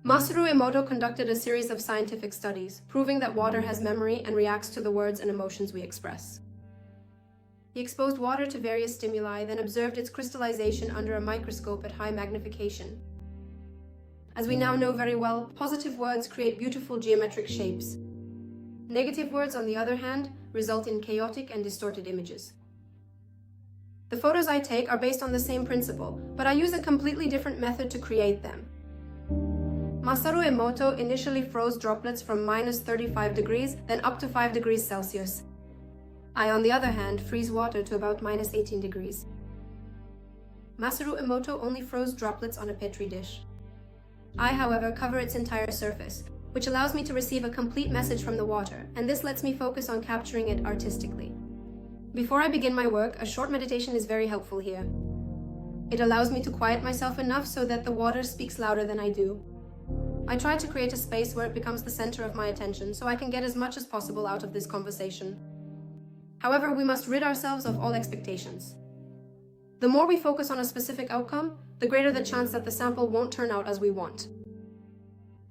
Masaru Emoto conducted a series of scientific studies, proving that water has memory and reacts to the words and emotions we express. He exposed water to various stimuli, then observed its crystallization under a microscope at high magnification. As we now know very well, positive words create beautiful geometric shapes. Negative words, on the other hand, result in chaotic and distorted images. The photos I take are based on the same principle, but I use a completely different method to create them. Masaru Emoto initially froze droplets from -35 degrees, then up to 5 degrees Celsius. I, on the other hand, freeze water to about -18 degrees. Masaru Emoto only froze droplets on a petri dish. I, however, cover its entire surface, which allows me to receive a complete message from the water, and this lets me focus on capturing it artistically. Before I begin my work, a short meditation is very helpful here. It allows me to quiet myself enough so that the water speaks louder than I do. I try to create a space where it becomes the center of my attention so I can get as much as possible out of this conversation. However, we must rid ourselves of all expectations. The more we focus on a specific outcome, the greater the chance that the sample won't turn out as we want.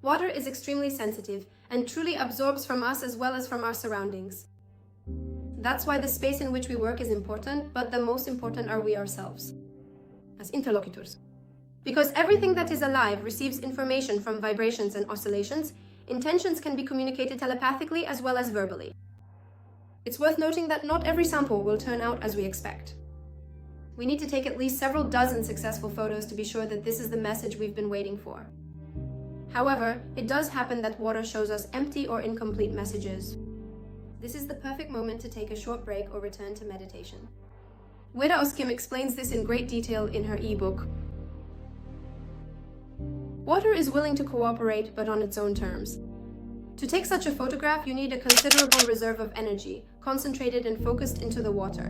Water is extremely sensitive and truly absorbs from us as well as from our surroundings. That's why the space in which we work is important, but the most important are we ourselves, as interlocutors. Because everything that is alive receives information from vibrations and oscillations, intentions can be communicated telepathically as well as verbally. It's worth noting that not every sample will turn out as we expect. We need to take at least several dozen successful photos to be sure that this is the message we've been waiting for. However, it does happen that water shows us empty or incomplete messages. This is the perfect moment to take a short break or return to meditation. Widows Kim explains this in great detail in her ebook. Water is willing to cooperate, but on its own terms. To take such a photograph, you need a considerable reserve of energy, concentrated and focused into the water.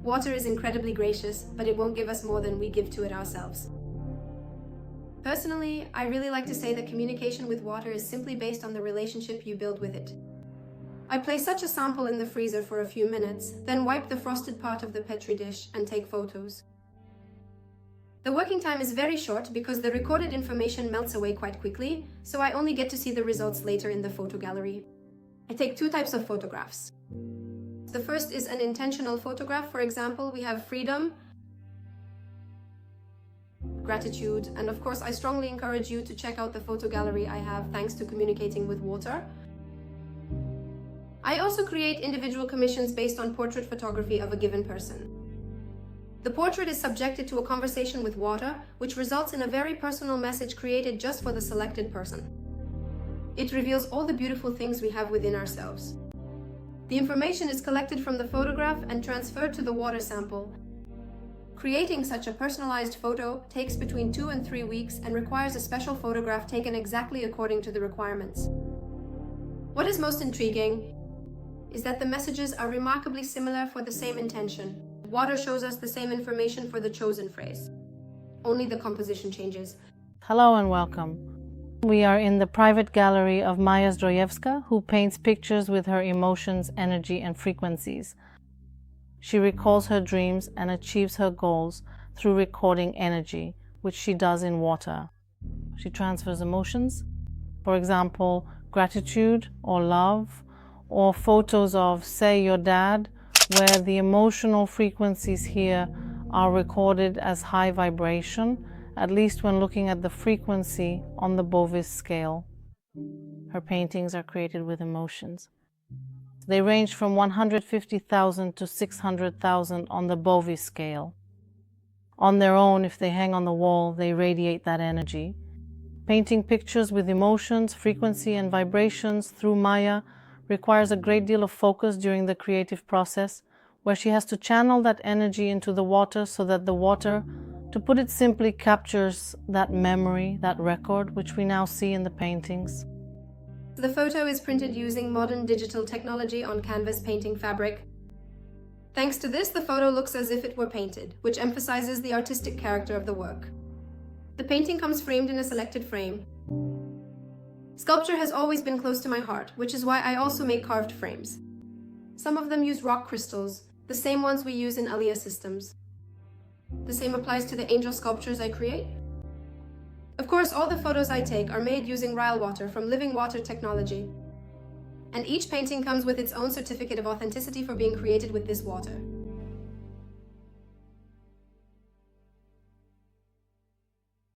Water is incredibly gracious, but it won't give us more than we give to it ourselves. Personally, I really like to say that communication with water is simply based on the relationship you build with it. I place such a sample in the freezer for a few minutes, then wipe the frosted part of the petri dish and take photos. The working time is very short because the recorded information melts away quite quickly, so I only get to see the results later in the photo gallery. I take two types of photographs. The first is an intentional photograph. For example, we have freedom, gratitude, and of course I strongly encourage you to check out the photo gallery I have thanks to communicating with water. I also create individual commissions based on portrait photography of a given person. The portrait is subjected to a conversation with water, which results in a very personal message created just for the selected person. It reveals all the beautiful things we have within ourselves. The information is collected from the photograph and transferred to the water sample. Creating such a personalized photo takes between 2 and 3 weeks and requires a special photograph taken exactly according to the requirements. What is most intriguing is that the messages are remarkably similar for the same intention. Water shows us the same information for the chosen phrase. Only the composition changes. Hello and welcome. We are in the private gallery of Maja Zdrojewska, who paints pictures with her emotions, energy, and frequencies. She recalls her dreams and achieves her goals through recording energy, which she does in water. She transfers emotions, for example, gratitude or love, or photos of, say, your dad, where the emotional frequencies here are recorded as high vibration, at least when looking at the frequency on the Bovis scale. Her paintings are created with emotions. They range from 150,000 to 600,000 on the Bovis scale. On their own, if they hang on the wall, they radiate that energy. Painting pictures with emotions, frequency, and vibrations through Maja requires a great deal of focus during the creative process, where she has to channel that energy into the water so that the water, to put it simply, captures that memory, that record, which we now see in the paintings. The photo is printed using modern digital technology on canvas painting fabric. Thanks to this, the photo looks as if it were painted, which emphasizes the artistic character of the work. The painting comes framed in a selected frame. Sculpture has always been close to my heart, which is why I also make carved frames. Some of them use rock crystals, the same ones we use in Aliyah systems. The same applies to the angel sculptures I create. Of course, all the photos I take are made using Ryle water from Living Water technology. And each painting comes with its own certificate of authenticity for being created with this water.